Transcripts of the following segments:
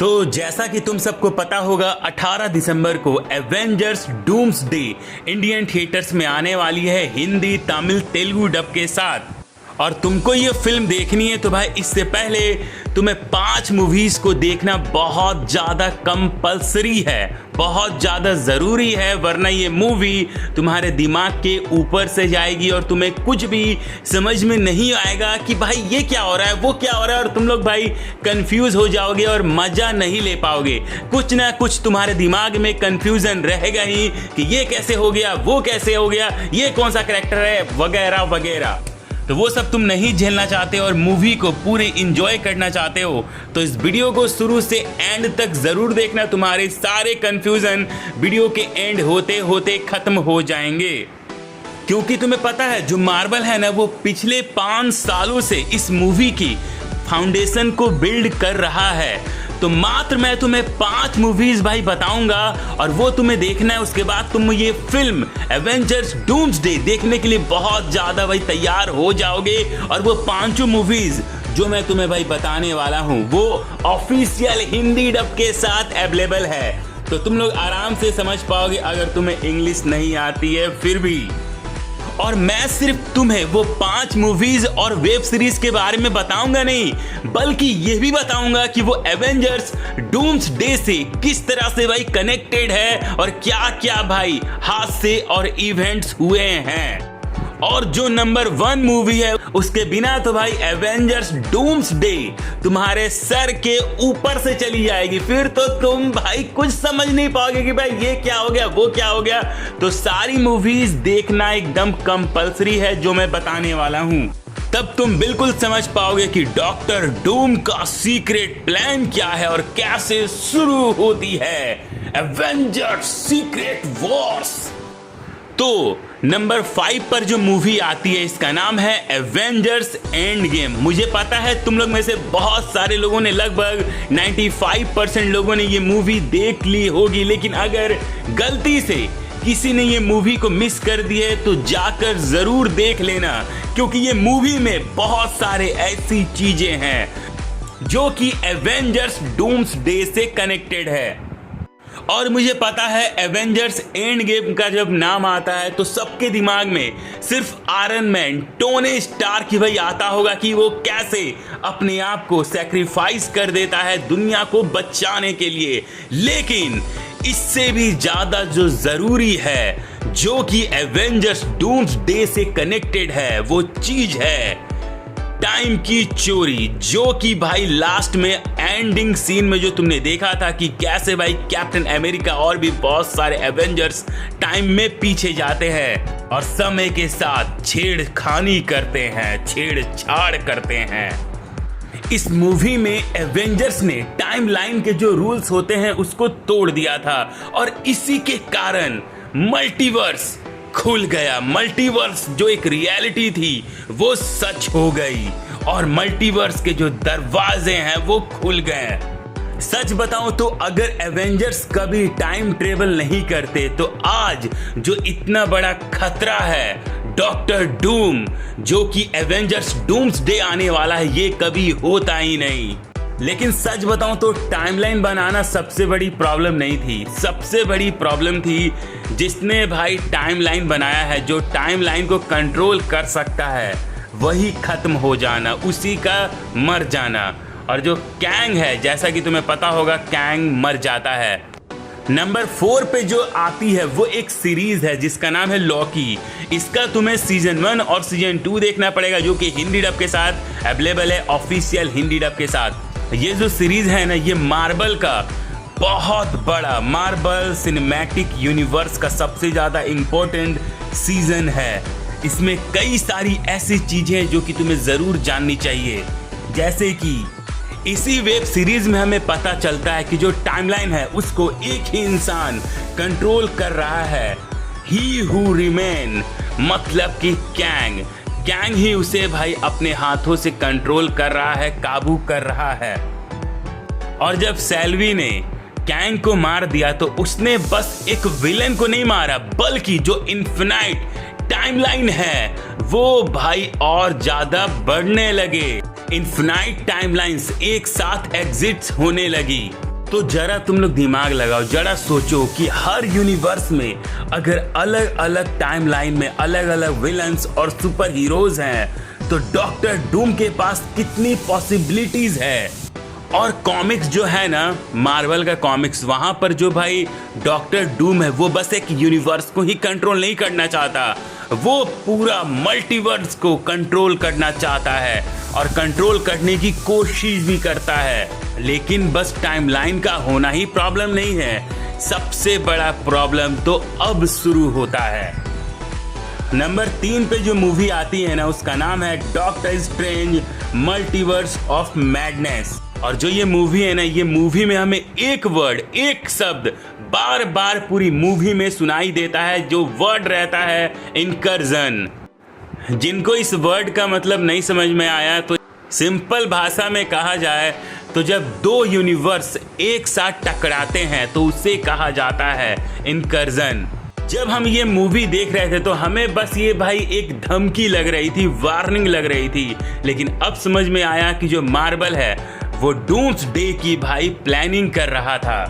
तो जैसा कि तुम सबको पता होगा 18 दिसंबर को एवेंजर्स डूम्सडे इंडियन थिएटर्स में आने वाली है हिंदी, तमिल, तेलुगु डब के साथ। और तुमको ये फिल्म देखनी है तो भाई इससे पहले तुम्हें 5 मूवीज़ को देखना बहुत ज़्यादा कंपल्सरी है, बहुत ज़्यादा ज़रूरी है, वरना ये मूवी तुम्हारे दिमाग के ऊपर से जाएगी और तुम्हें कुछ भी समझ में नहीं आएगा कि भाई ये क्या हो रहा है, वो क्या हो रहा है, और तुम लोग भाई कंफ्यूज हो जाओगे और मज़ा नहीं ले पाओगे। कुछ ना कुछ तुम्हारे दिमाग में कंफ्यूजन रहेगा ही कि ये कैसे हो गया, वो कैसे हो गया, ये कौन सा कैरेक्टर है, वगैरह वगैरह। तो वो सब तुम नहीं झेलना चाहते और मूवी को पूरे इंजॉय करना चाहते हो तो इस वीडियो को शुरू से एंड तक जरूर देखना। तुम्हारे सारे कंफ्यूजन वीडियो के एंड होते होते खत्म हो जाएंगे, क्योंकि तुम्हें पता है जो मार्वल है ना, वो पिछले 5 सालों से इस मूवी की फाउंडेशन को बिल्ड कर रहा है। तो मात्र मैं तुम्हें 5 मूवीज भाई बताऊंगा और वो तुम्हें देखना है। उसके बाद तुम ये फिल्म एवेंजर्स डूम्सडे देखने के लिए बहुत ज्यादा भाई तैयार हो जाओगे। और वो 5 मूवीज जो मैं तुम्हें भाई बताने वाला हूँ वो ऑफिशियल हिंदी डब के साथ अवेलेबल है, तो तुम लोग आराम से समझ पाओगे अगर तुम्हें इंग्लिश नहीं आती है फिर भी। और मैं सिर्फ तुम्हें वो 5 मूवीज और वेब सीरीज के बारे में बताऊंगा नहीं, बल्कि ये भी बताऊंगा कि वो एवेंजर्स डूम्सडे से किस तरह से भाई कनेक्टेड है और क्या क्या भाई हादसे और इवेंट्स हुए हैं। और जो नंबर 1 मूवी है उसके बिना तो भाई एवेंजर्स डूम्सडे तुम्हारे सर के ऊपर से चली जाएगी, फिर तो तुम भाई कुछ समझ नहीं पाओगे कि भाई ये क्या हो गया, वो क्या हो गया। तो सारी मूवीज देखना एकदम कंपल्सरी है जो मैं बताने वाला हूं, तब तुम बिल्कुल समझ पाओगे कि डॉक्टर डूम का सीक्रेट प्लान क्या है और कैसे शुरू होती है एवेंजर्स सीक्रेट वॉर्स। तो नंबर 5 पर जो मूवी आती है इसका नाम है एवेंजर्स एंड गेम। मुझे पता है तुम लोग में से बहुत सारे लोगों ने, लगभग 95% लोगों ने ये मूवी देख ली होगी, लेकिन अगर गलती से किसी ने ये मूवी को मिस कर दी है तो जाकर जरूर देख लेना, क्योंकि ये मूवी में बहुत सारे ऐसी चीजें हैं जो कि एवेंजर्स डूम्सडे से कनेक्टेड है। और मुझे पता है एवेंजर्स एंड गेम का जब नाम आता है तो सबके दिमाग में सिर्फ आयरन मैन, टोनी स्टार्क ही भाई आता होगा कि वो कैसे अपने आप को सैक्रिफाइस कर देता है दुनिया को बचाने के लिए। लेकिन इससे भी ज्यादा जो जरूरी है, जो कि एवेंजर्स डूम्सडे से कनेक्टेड है, वो चीज है टाइम की चोरी, जो कि भाई लास्ट में एंडिंग सीन में जो तुमने देखा था कि कैसे भाई कैप्टन अमेरिका और भी बहुत सारे एवेंजर्स टाइम में पीछे जाते हैं और समय के साथ छेड़खानी करते हैं, छेड़छाड़ करते हैं। इस मूवी में एवेंजर्स ने टाइमलाइन के जो रूल्स होते हैं उसको तोड़ दिया था और इसी के कारण मल्टीवर्स खुल गया। मल्टीवर्स जो एक रियलिटी थी वो सच हो गई और मल्टीवर्स के जो दरवाजे हैं वो खुल गए। सच बताऊं तो अगर एवेंजर्स कभी टाइम ट्रेवल नहीं करते तो आज जो इतना बड़ा खतरा है डॉक्टर डूम, जो कि एवेंजर्स डूम्सडे आने वाला है, ये कभी होता ही नहीं। लेकिन सच बताऊं तो टाइमलाइन बनाना सबसे बड़ी प्रॉब्लम नहीं थी, सबसे बड़ी प्रॉब्लम थी जिसने भाई टाइमलाइन बनाया है, जो टाइमलाइन को कंट्रोल कर सकता है वही खत्म हो जाना, उसी का मर जाना। और जो कैंग है, जैसा कि तुम्हें पता होगा कैंग मर जाता है। नंबर 4 पे जो आती है वो एक सीरीज है जिसका नाम है लॉकी। इसका तुम्हें सीजन 1 और सीजन 2 देखना पड़ेगा, जो कि हिंदी डब के साथ अवेलेबल है, ऑफिशियल हिंदी डब के साथ। ये जो सीरीज है ना, ये मार्वल का बहुत बड़ा, मार्वल सिनेमैटिक यूनिवर्स का सबसे ज्यादा इंपॉर्टेंट सीजन है। इसमें कई सारी ऐसी चीजें जो कि तुम्हें जरूर जाननी चाहिए, जैसे कि इसी वेब सीरीज में हमें पता चलता है कि जो टाइमलाइन है उसको एक ही इंसान कंट्रोल कर रहा है, ही हु रिमेन, मतलब कि कैंग ही उसे भाई अपने हाथों से कंट्रोल कर रहा है, काबू कर रहा है। और जब सेल्वी ने कैंग को मार दिया तो उसने बस एक विलेन को नहीं मारा, बल्कि जो इन्फिनाइट टाइमलाइन है वो भाई और ज्यादा बढ़ने लगे। इन्फिनाइट टाइमलाइंस एक साथ एग्जिट होने लगी। तो जरा तुम लोग दिमाग लगाओ, जरा सोचो कि हर यूनिवर्स में अगर अलग अलग टाइमलाइन में अलग अलग विलन्स और सुपर हीरोज हैं तो डॉक्टर डूम के पास कितनी पॉसिबिलिटीज है। और कॉमिक्स जो है ना, मार्वल का कॉमिक्स, वहां पर जो भाई डॉक्टर डूम है वो बस एक यूनिवर्स को ही कंट्रोल नहीं करना चाहता, वो पूरा मल्टीवर्स को कंट्रोल करना चाहता है और कंट्रोल करने की कोशिश भी करता है। लेकिन बस टाइमलाइन का होना ही प्रॉब्लम नहीं है, सबसे बड़ा प्रॉब्लम तो अब शुरू होता है। नंबर 3 पे जो मूवी आती है ना, उसका नाम है doctor strange multiverse of madness. और जो ये मूवी है ना, ये मूवी में हमें एक वर्ड, एक शब्द बार बार पूरी मूवी में सुनाई देता है, जो वर्ड रहता है इनकर्जन। जिनको इस वर्ड का मतलब नहीं समझ में आया तो सिंपल भाषा में कहा जाए तो जब दो यूनिवर्स एक साथ टकराते हैं तो उसे कहा जाता है इनकर्जन। जब हम ये मूवी देख रहे थे तो हमें बस ये भाई एक धमकी लग रही थी, वार्निंग लग रही थी, लेकिन अब समझ में आया कि जो मार्वल है वो डूम्सडे की भाई प्लानिंग कर रहा था।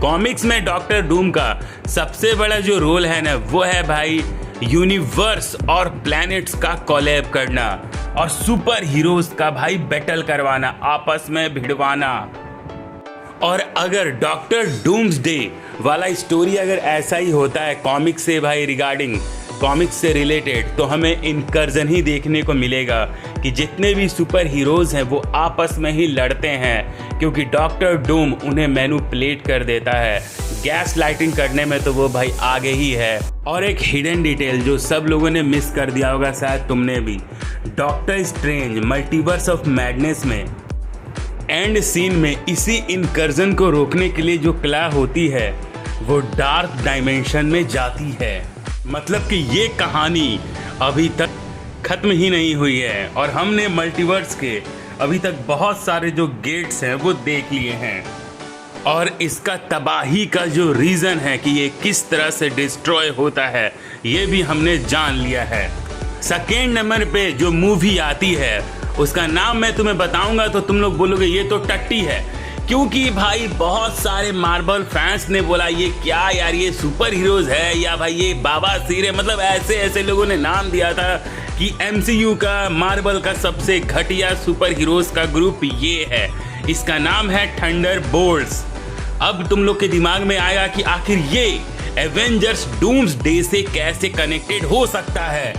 कॉमिक्स में डॉक्टर डूम का सबसे बड़ा जो रोल है ना, वो है भाई यूनिवर्स और प्लैनेट्स का कोलैब करना और सुपर हीरोज का भाई बैटल करवाना, आपस में भिड़वाना। और अगर डॉक्टर डूम्सडे वाला स्टोरी अगर ऐसा ही होता है कॉमिक्स से भाई रिगार्डिंग, कॉमिक्स से रिलेटेड, तो हमें इनकर्जन ही देखने को मिलेगा कि जितने भी सुपर हीरोज हैं वो आपस में ही लड़ते हैं, क्योंकि डॉक्टर डूम उन्हें मैनिपुलेट कर देता है। गैस लाइटिंग करने में तो वो भाई आगे ही है। और एक हिडन डिटेल जो सब लोगों ने मिस कर दिया होगा, शायद तुमने भी, doctor strange multiverse of madness में एंड सीन में इसी इनकर्जन को रोकने के लिए जो क्ला होती है वो डार्क डायमेंशन में जाती है। मतलब कि ये कहानी अभी तक खत्म ही नहीं हुई है और हमने मल्टीवर्स के अभी तक बहुत सारे जो गेट्स हैं वो देख लिए हैं और इसका तबाही का जो रीज़न है कि ये किस तरह से डिस्ट्रॉय होता है ये भी हमने जान लिया है। सेकेंड नंबर पे जो मूवी आती है उसका नाम मैं तुम्हें बताऊंगा तो तुम लोग बोलोगे ये तो टट्टी है, क्योंकि भाई बहुत सारे मार्वल फैंस ने बोला ये क्या यार, ये सुपर हीरोज है या भाई ये बाबा सिर है, मतलब ऐसे ऐसे लोगों ने नाम दिया था कि MCU का, मार्वल का सबसे घटिया सुपर हीरोज का ग्रुप ये है। इसका नाम है थंडरबोल्ट्स। अब तुम लोग के दिमाग में आएगा कि आखिर ये एवेंजर्स डूम्सडे से कैसे कनेक्टेड हो सकता है।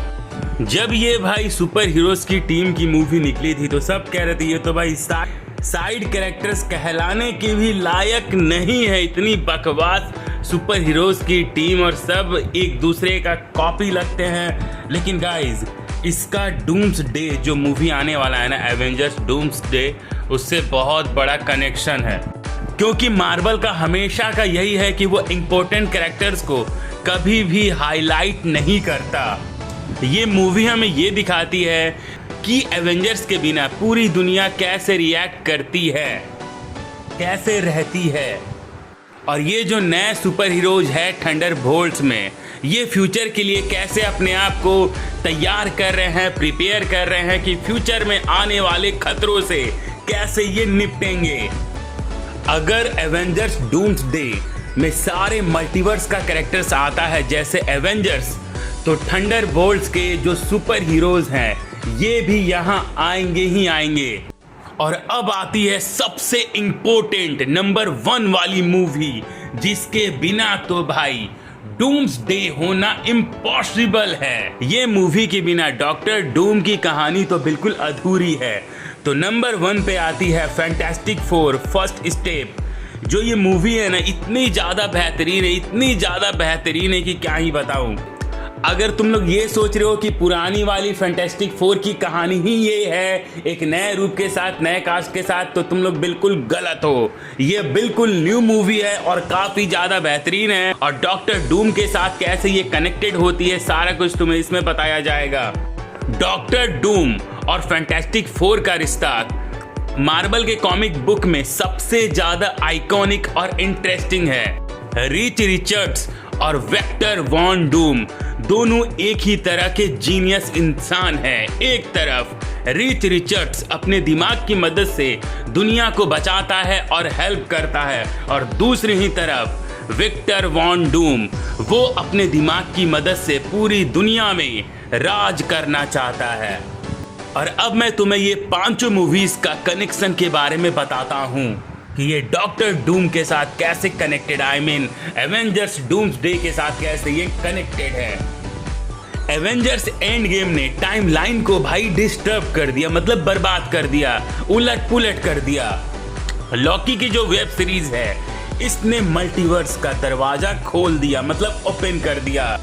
जब ये भाई सुपर हीरोज की टीम की मूवी निकली थी तो सब कह रहे थे ये तो भाई साइड कैरेक्टर्स कहलाने के भी लायक नहीं है, इतनी बकवास सुपर हीरोज की टीम और सब एक दूसरे का कॉपी लगते हैं। लेकिन गाइज, इसका डूम्सडे जो मूवी आने वाला है ना, एवेंजर्स डूम्सडे, उससे बहुत बड़ा कनेक्शन है, क्योंकि मार्वल का हमेशा का यही है कि वो इम्पोर्टेंट कैरेक्टर्स को कभी भी हाईलाइट नहीं करता। ये मूवी हमें ये दिखाती है कि एवेंजर्स के बिना पूरी दुनिया कैसे रिएक्ट करती है, कैसे रहती है। और ये जो नए सुपर हीरोज है थंडरबोल्ट्स में, ये फ्यूचर के लिए कैसे अपने आप को तैयार कर रहे हैं, प्रिपेयर कर रहे हैं कि फ्यूचर में आने वाले खतरों से कैसे ये निपटेंगे। अगर एवेंजर्स डूम्सडे में सारे मल्टीवर्स का कैरेक्टर्स आता है जैसे एवेंजर्स, तो थंडरबोल्ट्स के जो सुपर हीरोज हैं ये भी यहाँ आएंगे ही आएंगे। और अब आती है सबसे इंपॉर्टेंट नंबर 1 वाली मूवी, जिसके बिना तो भाई डूम्सडे होना इम्पॉसिबल है। ये मूवी के बिना डॉक्टर डूम की कहानी तो बिल्कुल अधूरी है। तो नंबर 1 पे आती है फैंटास्टिक फोर फर्स्ट स्टेप। जो ये मूवी है ना, इतनी ज़्यादा बेहतरीन है, इतनी ज़्यादा बेहतरीन है कि क्या ही बताऊं। अगर तुम लोग ये सोच रहे हो कि पुरानी वाली फैंटास्टिक फोर की कहानी ही ये है एक नए रूप के साथ, नए कास्ट के साथ, तो तुम लोग बिल्कुल गलत हो। ये बिल्कुल न्यू मूवी है और काफ़ी ज़्यादा बेहतरीन है। और डॉक्टर डूम के साथ कैसे ये कनेक्टेड होती है सारा कुछ तुम्हें इसमें बताया जाएगा। डॉक्टर डूम और फैंटास्टिक फोर का रिश्ता मार्वल के कॉमिक बुक में सबसे ज़्यादा आइकॉनिक और इंटरेस्टिंग है। रीड रिचर्ड्स और वेक्टर वॉन डूम दोनों एक ही तरह के जीनियस इंसान हैं। एक तरफ रीड रिचर्ड्स अपने दिमाग की मदद से दुनिया को बचाता है और हेल्प करता है, और दूसरी ही तरफ विक्टर वॉन डूम वो अपने दिमाग की मदद से पूरी दुनिया में राज करना चाहता है। और अब मैं तुम्हें ये पांचों मूवीज का कनेक्शन के बारे में बताता हूँ कि ये डॉक्टर डूम के साथ कैसे connected, I mean Avengers doomsday के साथ कैसे ये कनेक्टेड है। एवेंजर्स एंड गेम ने टाइमलाइन को भाई डिस्टर्ब कर दिया, मतलब बर्बाद कर दिया, उलट पुलट कर दिया। लॉकी की जो वेब सीरीज है इसने मल्टीवर्स का दरवाजा खोल दिया, मतलब ओपन कर दिया।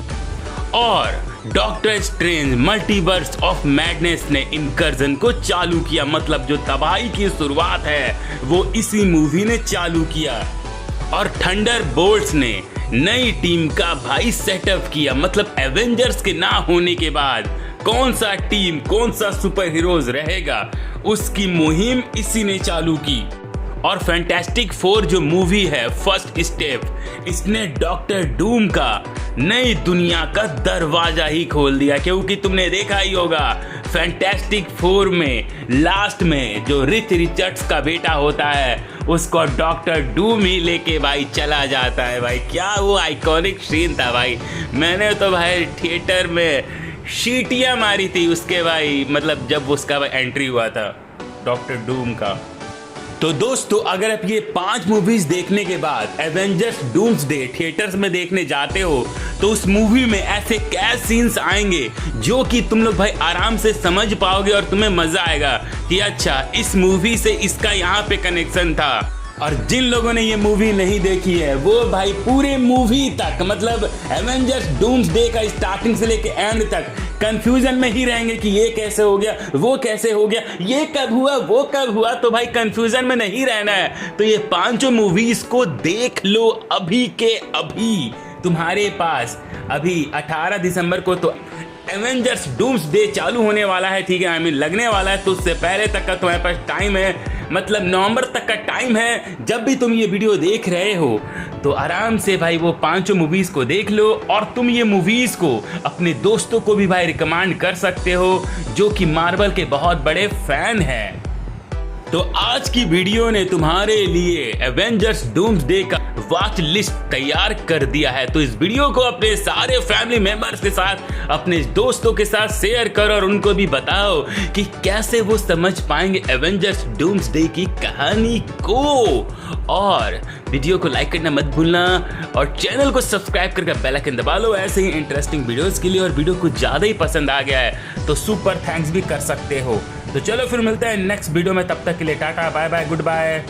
और doctor strange multiverse of madness ने इनकर्जन को चालू किया, मतलब जो तबाही की शुरुआत है वो इसी मूवी ने चालू किया। और थंडरबोल्ट्स ने नई टीम का भाई सेटअप किया, मतलब एवेंजर्स के ना होने के बाद कौन सा टीम, कौन सा सुपर हीरोज रहेगा, उसकी मुहिम इसी ने चालू की। और फैंटास्टिक फोर जो मूवी है फर्स्ट स्टेप, इसने डॉक्टर डूम का नई दुनिया का दरवाजा ही खोल दिया, क्योंकि तुमने देखा ही होगा फैंटास्टिक फोर में लास्ट में जो रीड रिचर्ड्स का बेटा होता है उसको डॉक्टर डूम ही लेके भाई चला जाता है। भाई क्या वो आइकॉनिक सीन था भाई, मैंने तो भाई थिएटर में सीटियां मारी थी उसके भाई, मतलब जब उसका एंट्री हुआ था डॉक्टर डूम का। तो दोस्तों अगर आप ये 5 मूवीज देखने के बाद एवेंजर्स डूम्सडे थिएटर्स में देखने जाते हो तो उस मूवी में ऐसे क्या सीन्स आएंगे जो कि तुम लोग भाई आराम से समझ पाओगे और तुम्हें मजा आएगा कि अच्छा इस मूवी से इसका यहाँ पे कनेक्शन था। और जिन लोगों ने ये मूवी नहीं देखी है वो भाई पूरे मूवी तक, मतलब एवेंजर्स डूम्सडे का स्टार्टिंग से लेके एंड तक कंफ्यूजन में ही रहेंगे कि ये कैसे हो गया, वो कैसे हो गया, ये कब हुआ, वो कब हुआ। तो भाई कंफ्यूजन में नहीं रहना है तो ये पांचों मूवीज को देख लो अभी के अभी। तुम्हारे पास अभी 18 दिसंबर को तो एवेंजर्स डूम्सडे चालू होने वाला है, ठीक है, आई मीन लगने वाला है, तो उससे पहले तक का तुम्हारे पास टाइम है, मतलब नवंबर तक का टाइम है। जब भी तुम ये वीडियो देख रहे हो तो आराम से भाई वो पांचों मूवीज को देख लो और तुम ये मूवीज को अपने दोस्तों को भी भाई रिकमेंड कर सकते हो जो कि मार्वल के बहुत बड़े फैन हैं। तो आज की वीडियो ने तुम्हारे लिए एवेंजर्स डूम्सडे का वॉच लिस्ट तैयार कर दिया है। तो इस वीडियो को अपने सारे फैमिली मेंबर्स के साथ, अपने दोस्तों के साथ शेयर करो और उनको भी बताओ कि कैसे वो समझ पाएंगे एवेंजर्स डूम्सडे की कहानी को। और वीडियो को लाइक करना मत भूलना और चैनल को सब्सक्राइब करके बेल आइकन दबा लो ऐसे ही इंटरेस्टिंग वीडियोस के लिए। और वीडियो कुछ ज़्यादा ही पसंद आ गया है तो सुपर थैंक्स भी कर सकते हो। तो चलो फिर मिलते हैं नेक्स्ट वीडियो में, तब तक के लिए tata bye bye good bye.